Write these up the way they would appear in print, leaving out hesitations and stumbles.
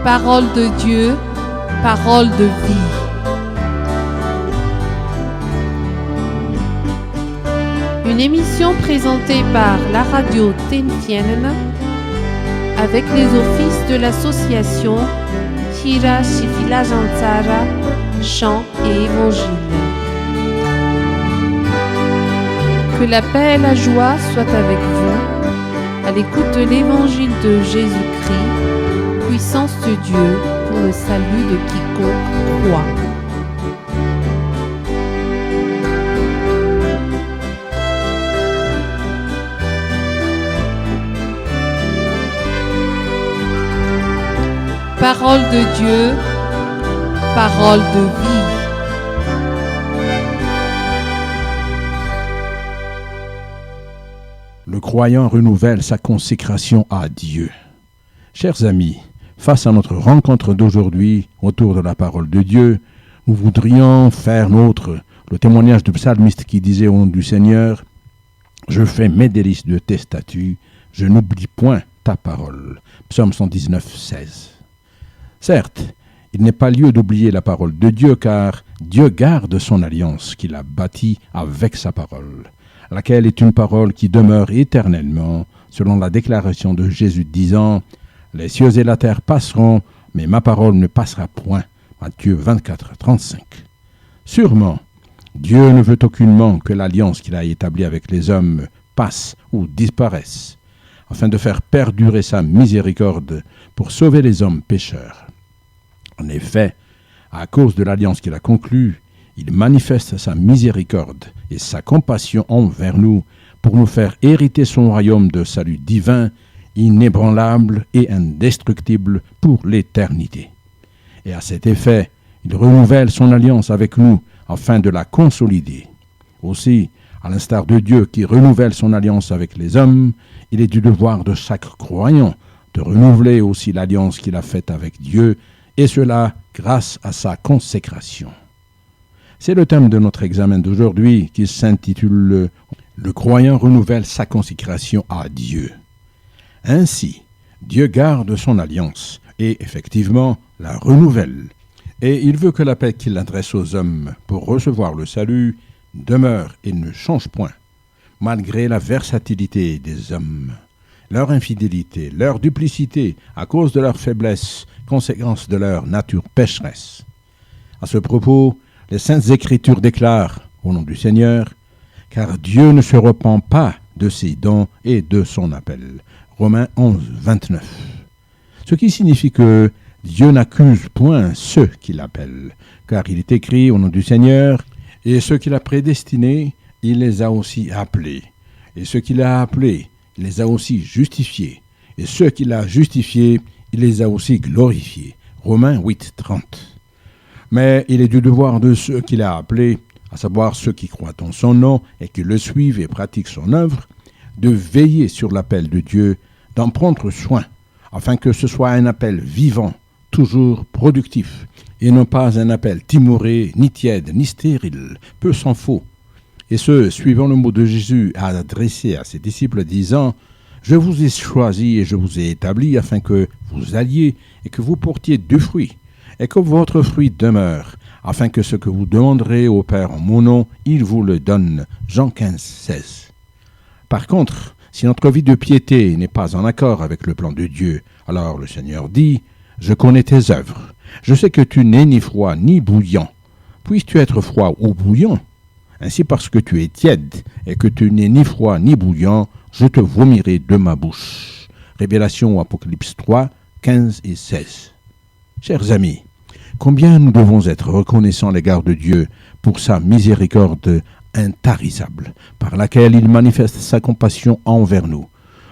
Parole de Dieu, parole de vie. Une émission présentée par la radio Tin Fienen avec les offices de l'association Hira Shifila Jantsara, chant et évangile. Que la paix et la joie soient avec vous, à l'écoute de l'évangile de Jésus-Christ, puissance de Dieu pour le salut de quiconque croit. Parole de Dieu, parole de vie. Le croyant renouvelle sa consécration à Dieu. Chers amis, face à notre rencontre d'aujourd'hui autour de la parole de Dieu, nous voudrions faire nôtre le témoignage du psalmiste qui disait au nom du Seigneur « Je fais mes délices de tes statuts, je n'oublie point ta parole ». Psaume 119, 16. Certes, il n'est pas lieu d'oublier la parole de Dieu car Dieu garde son alliance qu'il a bâtie avec sa parole, laquelle est une parole qui demeure éternellement, selon la déclaration de Jésus disant « Les cieux et la terre passeront, mais ma parole ne passera point ». Matthieu 24, 35. Sûrement, Dieu ne veut aucunement que l'alliance qu'il a établie avec les hommes passe ou disparaisse, afin de faire perdurer sa miséricorde pour sauver les hommes pécheurs. En effet, à cause de l'alliance qu'il a conclue, il manifeste sa miséricorde et sa compassion envers nous pour nous faire hériter son royaume de salut divin, inébranlable et indestructible pour l'éternité. Et à cet effet, il renouvelle son alliance avec nous afin de la consolider. Aussi, à l'instar de Dieu qui renouvelle son alliance avec les hommes, il est du devoir de chaque croyant de renouveler aussi l'alliance qu'il a faite avec Dieu, et cela grâce à sa consécration. C'est le thème de notre examen d'aujourd'hui qui s'intitule « Le croyant renouvelle sa consécration à Dieu ». Ainsi, Dieu garde son alliance et effectivement la renouvelle. Et il veut que la paix qu'il adresse aux hommes pour recevoir le salut demeure et ne change point, malgré la versatilité des hommes, leur infidélité, leur duplicité à cause de leur faiblesse, conséquence de leur nature pécheresse. À ce propos, les Saintes Écritures déclarent, au nom du Seigneur, « Car Dieu ne se repent pas de ses dons et de son appel. » Romains 11, 29. Ce qui signifie que Dieu n'accuse point ceux qu'il appelle, car il est écrit au nom du Seigneur, « Et ceux qu'il a prédestinés, il les a aussi appelés. Et ceux qu'il a appelés, il les a aussi justifiés. Et ceux qu'il a justifiés, il les a aussi glorifiés. » Romains 8, 30. Mais il est du devoir de ceux qu'il a appelés, à savoir ceux qui croient en son nom et qui le suivent et pratiquent son œuvre, de veiller sur l'appel de Dieu, d'en prendre soin, afin que ce soit un appel vivant, toujours productif, et non pas un appel timoré, ni tiède, ni stérile, peu s'en faut. Et ce, suivant le mot de Jésus adressé à ses disciples, disant « Je vous ai choisis et je vous ai établis afin que vous alliez et que vous portiez du fruit, et que votre fruit demeure, afin que ce que vous demanderez au Père en mon nom, il vous le donne. » Jean 15, 16. Par contre, si notre vie de piété n'est pas en accord avec le plan de Dieu, alors le Seigneur dit « Je connais tes œuvres. Je sais que tu n'es ni froid ni bouillant. Puisses-tu être froid ou bouillant? Ainsi parce que tu es tiède et que tu n'es ni froid ni bouillant, je te vomirai de ma bouche. » Révélation Apocalypse 3, 15 et 16. Chers amis, combien nous devons être reconnaissants à l'égard de Dieu pour sa miséricorde intarissable, par laquelle il manifeste sa compassion envers nous.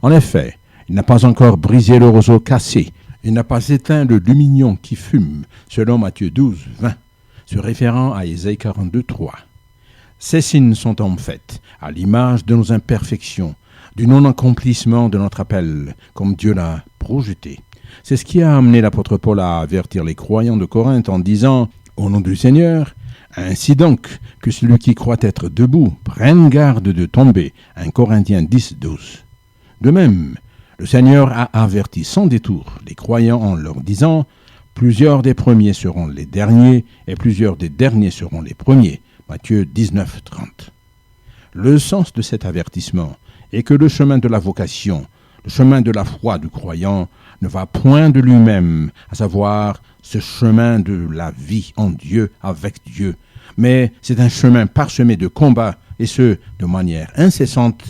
En effet, il n'a pas encore brisé le roseau cassé, il n'a pas éteint le lumignon qui fume, selon Matthieu 12, 20, se référant à Ésaïe 42, 3. Ces signes sont en fait à l'image de nos imperfections, du non-accomplissement de notre appel, comme Dieu l'a projeté. C'est ce qui a amené l'apôtre Paul à avertir les croyants de Corinthe en disant « Au nom du Seigneur, ainsi donc que celui qui croit être debout prenne garde de tomber. » 1 Corinthiens 10, 12. De même, le Seigneur a averti sans détour les croyants en leur disant Plusieurs des premiers seront les derniers, et plusieurs des derniers seront les premiers. Matthieu 19, 30. Le sens de cet avertissement est que le chemin de la vocation, le chemin de la foi du croyant, ne va point de lui-même, à savoir ce chemin de la vie en Dieu, avec Dieu, mais c'est un chemin parsemé de combats, et ce, de manière incessante,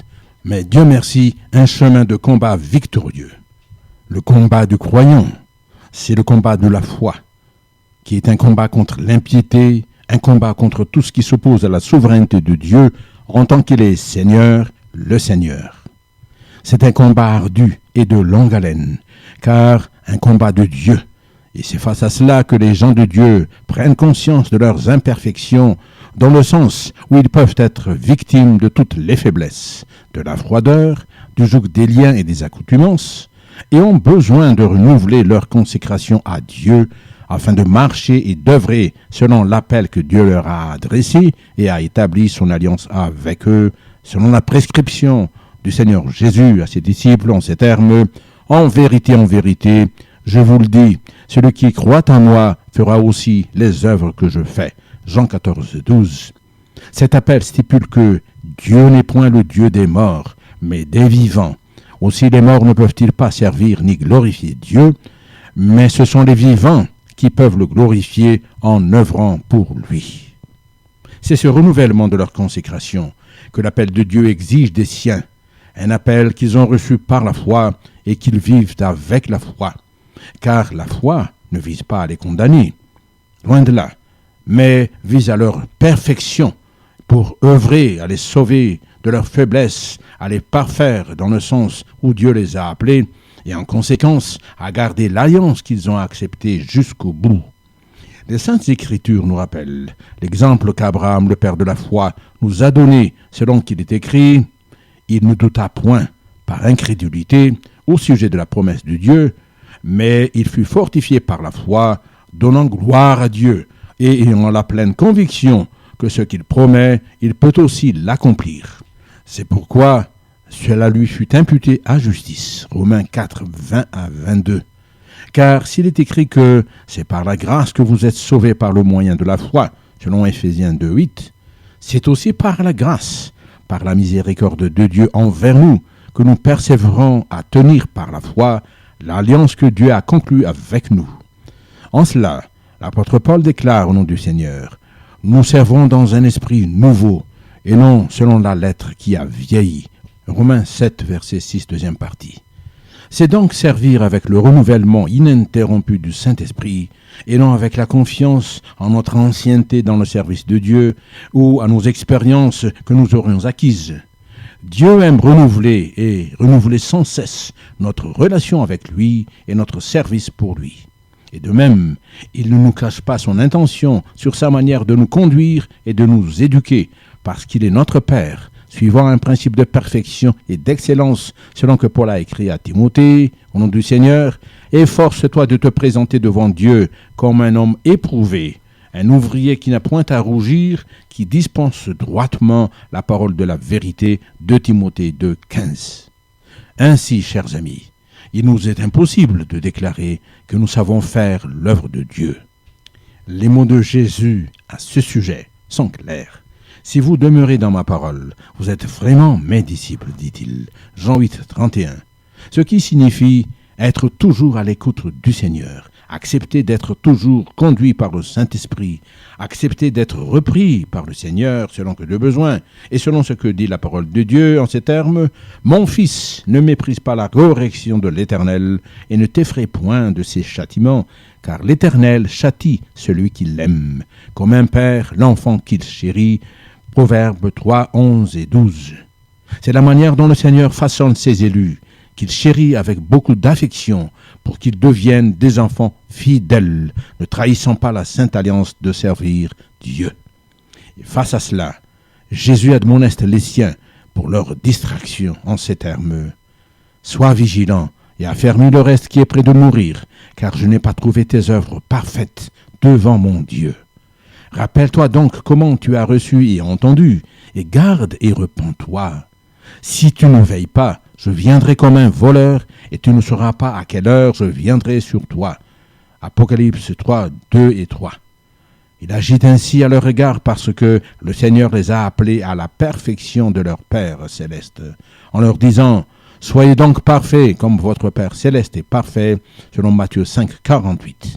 mais Dieu merci, un chemin de combat victorieux. Le combat du croyant, c'est le combat de la foi, qui est un combat contre l'impiété, un combat contre tout ce qui s'oppose à la souveraineté de Dieu en tant qu'il est Seigneur, le Seigneur. C'est un combat ardu et de longue haleine, car un combat de Dieu. Et c'est face à cela que les gens de Dieu prennent conscience de leurs imperfections, dans le sens où ils peuvent être victimes de toutes les faiblesses, de la froideur, du joug des liens et des accoutumances, et ont besoin de renouveler leur consécration à Dieu afin de marcher et d'œuvrer selon l'appel que Dieu leur a adressé et a établi son alliance avec eux, selon la prescription du Seigneur Jésus à ses disciples en ces termes: « En vérité, je vous le dis, celui qui croit en moi fera aussi les œuvres que je fais. » Jean 14, 12. Cet appel stipule que Dieu n'est point le Dieu des morts, mais des vivants. Aussi les morts ne peuvent-ils pas servir ni glorifier Dieu, mais ce sont les vivants qui peuvent le glorifier en œuvrant pour lui. C'est ce renouvellement de leur consécration que l'appel de Dieu exige des siens, un appel qu'ils ont reçu par la foi et qu'ils vivent avec la foi, car la foi ne vise pas à les condamner, loin de là, mais vise à leur perfection pour œuvrer à les sauver de leurs faiblesses, à les parfaire dans le sens où Dieu les a appelés, et en conséquence à garder l'alliance qu'ils ont acceptée jusqu'au bout. Les Saintes Écritures nous rappellent l'exemple qu'Abraham, le père de la foi, nous a donné, selon qu'il est écrit: « Il ne douta point, par incrédulité, au sujet de la promesse de Dieu, mais il fut fortifié par la foi, donnant gloire à Dieu, et ayant la pleine conviction que ce qu'il promet, il peut aussi l'accomplir. C'est pourquoi cela lui fut imputé à justice. » Romains 4, 20 à 22. Car s'il est écrit que c'est par la grâce que vous êtes sauvés par le moyen de la foi, selon Éphésiens 2, 8, c'est aussi par la grâce, par la miséricorde de Dieu envers nous, que nous persévérons à tenir par la foi l'alliance que Dieu a conclue avec nous. En cela, l'apôtre Paul déclare au nom du Seigneur: « Nous servons dans un esprit nouveau, et non selon la lettre qui a vieilli. » Romains 7, verset 6, deuxième partie. C'est donc servir avec le renouvellement ininterrompu du Saint-Esprit, et non avec la confiance en notre ancienneté dans le service de Dieu ou à nos expériences que nous aurions acquises. Dieu aime renouveler sans cesse notre relation avec lui et notre service pour lui. Et de même, il ne nous cache pas son intention sur sa manière de nous conduire et de nous éduquer, parce qu'il est notre Père, suivant un principe de perfection et d'excellence, selon que Paul a écrit à Timothée, au nom du Seigneur: « Efforce-toi de te présenter devant Dieu comme un homme éprouvé, un ouvrier qui n'a point à rougir, qui dispense droitement la parole de la vérité. » 2 Timothée 2, 15. Ainsi, chers amis, il nous est impossible de déclarer que nous savons faire l'œuvre de Dieu. Les mots de Jésus à ce sujet sont clairs. « Si vous demeurez dans ma parole, vous êtes vraiment mes disciples, dit-il. » Jean 8, 31. Ce qui signifie être toujours à l'écoute du Seigneur, accepter d'être toujours conduit par le Saint-Esprit, accepter d'être repris par le Seigneur selon que de besoin, et selon ce que dit la parole de Dieu en ces termes: « Mon fils, ne méprise pas la correction de l'Éternel, et ne t'effraie point de ses châtiments, car l'Éternel châtie celui qui l'aime, comme un père l'enfant qu'il chérit. » Proverbes 3, 11 et 12. C'est la manière dont le Seigneur façonne ses élus, qu'il chérit avec beaucoup d'affection, pour qu'ils deviennent des enfants fidèles, ne trahissant pas la sainte alliance de servir Dieu. Et face à cela, Jésus admoneste les siens pour leur distraction en ces termes: « Sois vigilant et affermis le reste qui est près de mourir, car je n'ai pas trouvé tes œuvres parfaites devant mon Dieu. Rappelle-toi donc comment tu as reçu et entendu, et garde et repens-toi. Si tu ne veilles pas, je viendrai comme un voleur, et tu ne sauras pas à quelle heure je viendrai sur toi. » Apocalypse 3, 2 et 3. Il agit ainsi à leur égard parce que le Seigneur les a appelés à la perfection de leur Père céleste, en leur disant « Soyez donc parfaits comme votre Père céleste est parfait », selon Matthieu 5, 48.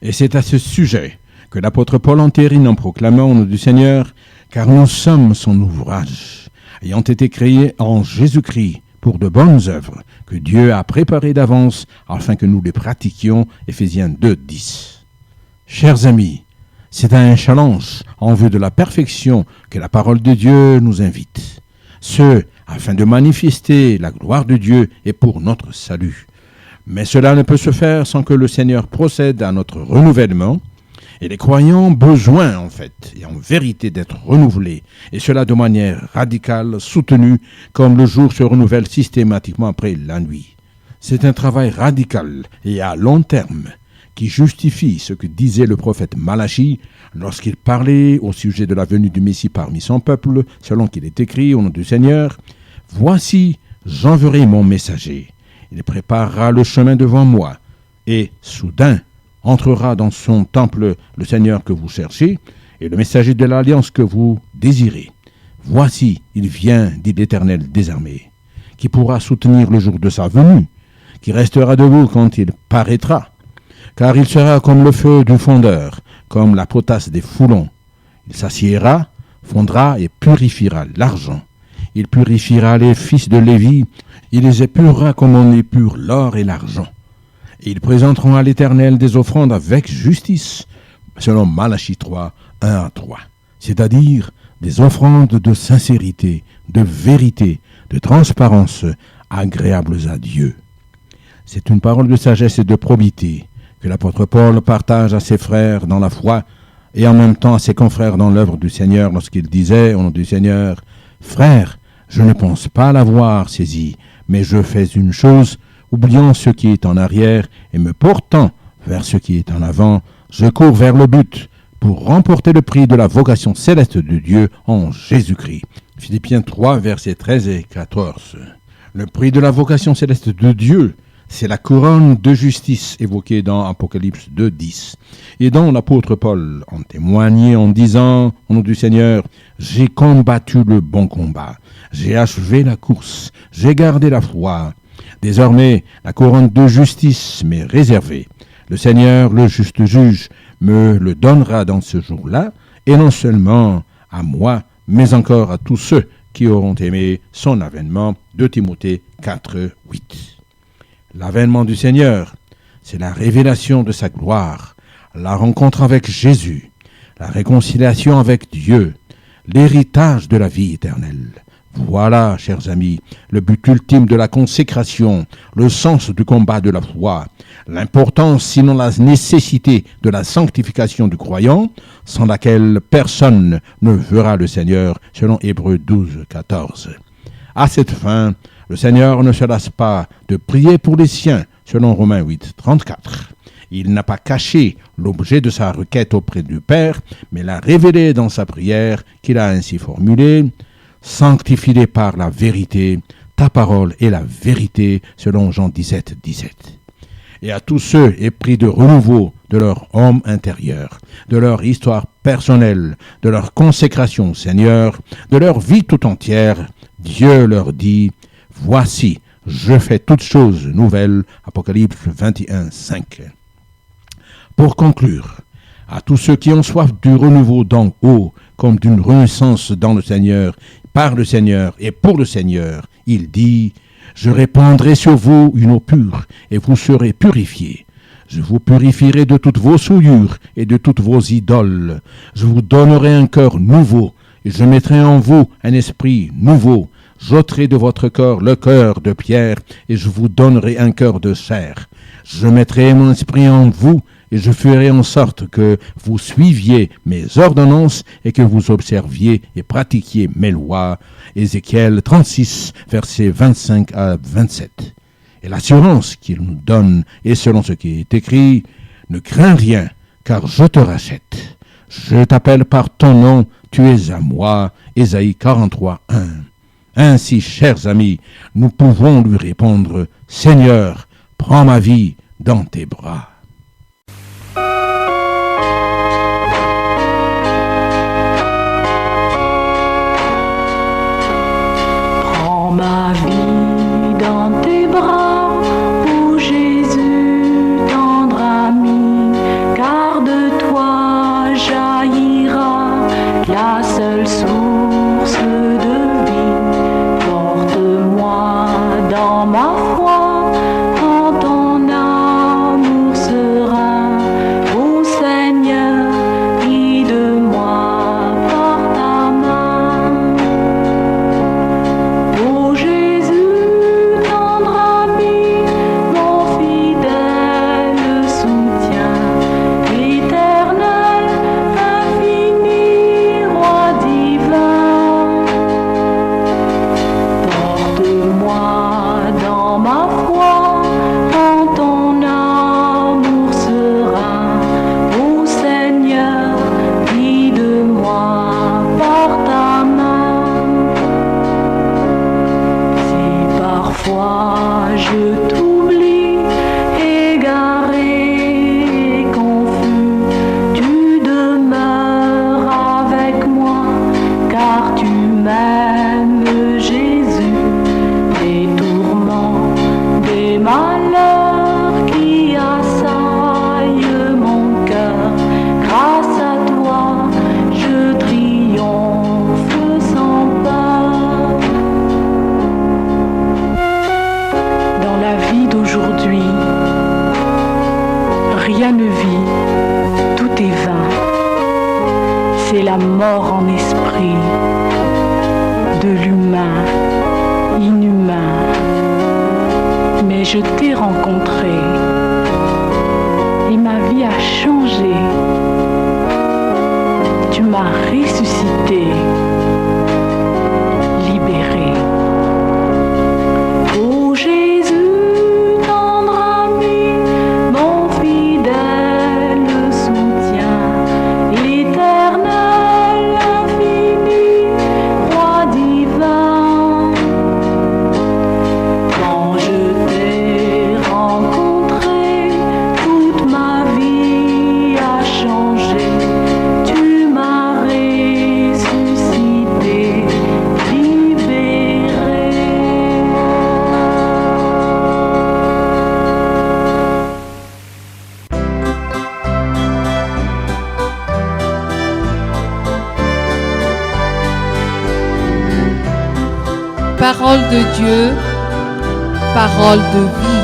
Et c'est à ce sujet que l'apôtre Paul entérine en proclamant au nom du Seigneur « Car nous sommes son ouvrage, ayant été créés en Jésus-Christ pour de bonnes œuvres, que Dieu a préparées d'avance afin que nous les pratiquions. » Éphésiens 2, 10. Chers amis, c'est à un challenge en vue de la perfection que la parole de Dieu nous invite. Ce, afin de manifester la gloire de Dieu et pour notre salut. Mais cela ne peut se faire sans que le Seigneur procède à notre renouvellement. Et les croyants ont besoin, en fait, et en vérité, d'être renouvelés. Et cela de manière radicale, soutenue, comme le jour se renouvelle systématiquement après la nuit. C'est un travail radical et à long terme qui justifie ce que disait le prophète Malachie lorsqu'il parlait au sujet de la venue du Messie parmi son peuple, selon qu'il est écrit au nom du Seigneur « Voici, j'enverrai mon messager. Il préparera le chemin devant moi. Et soudain, entrera dans son temple le Seigneur que vous cherchez et le messager de l'alliance que vous désirez. Voici, il vient, dit l'Éternel des armées, qui pourra soutenir le jour de sa venue, qui restera debout quand il paraîtra. Car il sera comme le feu du fondeur, comme la potasse des foulons. Il s'assiera, fondra et purifiera l'argent. Il purifiera les fils de Lévi, il les épurera comme on épure l'or et l'argent. Et ils présenteront à l'Éternel des offrandes avec justice, selon Malachie 3, 1 à 3. C'est-à-dire des offrandes de sincérité, de vérité, de transparence, agréables à Dieu. C'est une parole de sagesse et de probité que l'apôtre Paul partage à ses frères dans la foi et en même temps à ses confrères dans l'œuvre du Seigneur lorsqu'il disait au nom du Seigneur « Frères, je ne pense pas l'avoir saisi, mais je fais une chose, oubliant ce qui est en arrière et me portant vers ce qui est en avant, je cours vers le but pour remporter le prix de la vocation céleste de Dieu en Jésus-Christ. » Philippiens 3, versets 13 et 14. Le prix de la vocation céleste de Dieu, c'est la couronne de justice évoquée dans Apocalypse 2, 10, et dont l'apôtre Paul en témoignait en disant, au nom du Seigneur, « J'ai combattu le bon combat, j'ai achevé la course, j'ai gardé la foi. Désormais, la couronne de justice m'est réservée. Le Seigneur, le juste juge, me le donnera dans ce jour-là, et non seulement à moi, mais encore à tous ceux qui auront aimé son avènement. » 2 Timothée 4, 8. L'avènement du Seigneur, c'est la révélation de sa gloire, la rencontre avec Jésus, la réconciliation avec Dieu, l'héritage de la vie éternelle. Voilà, chers amis, le but ultime de la consécration, le sens du combat de la foi, l'importance, sinon la nécessité de la sanctification du croyant, sans laquelle personne ne verra le Seigneur, selon Hébreux 12, 14. À cette fin, le Seigneur ne se lasse pas de prier pour les siens, selon Romains 8, 34. Il n'a pas caché l'objet de sa requête auprès du Père, mais l'a révélé dans sa prière qu'il a ainsi formulée. « Sanctifie-les par la vérité, ta parole est la vérité » selon Jean 17, 17. Et à tous ceux épris de renouveau de leur homme intérieur, de leur histoire personnelle, de leur consécration au Seigneur, de leur vie tout entière, Dieu leur dit « Voici, je fais toutes choses nouvelles » Apocalypse 21, 5. Pour conclure, à tous ceux qui ont soif du renouveau d'en haut, comme d'une renaissance dans le Seigneur, par le Seigneur et pour le Seigneur, il dit « Je répandrai sur vous une eau pure, et vous serez purifiés. Je vous purifierai de toutes vos souillures et de toutes vos idoles. Je vous donnerai un cœur nouveau, et je mettrai en vous un esprit nouveau. J'ôterai de votre corps le cœur de pierre, et je vous donnerai un cœur de chair. Je mettrai mon esprit en vous, et je ferai en sorte que vous suiviez mes ordonnances et que vous observiez et pratiquiez mes lois. » Ézéchiel 36, versets 25 à 27. Et l'assurance qu'il nous donne est selon ce qui est écrit « Ne crains rien, car je te rachète. Je t'appelle par ton nom, tu es à moi. » Ésaïe 43, 1. Ainsi, chers amis, nous pouvons lui répondre « Seigneur, prends ma vie dans tes bras. » la mort en esprit, de l'humain, inhumain. Mais je t'ai rencontré et ma vie a changé. Tu m'as ressuscité, libéré. Ô Jésus, tendre ami, mon fidèle soutien, l'éternel, infini, roi divin. Quand je t'ai rencontré, toute ma vie a changé. Tu m'as ressuscité, libéré. Parole de Dieu, parole de vie.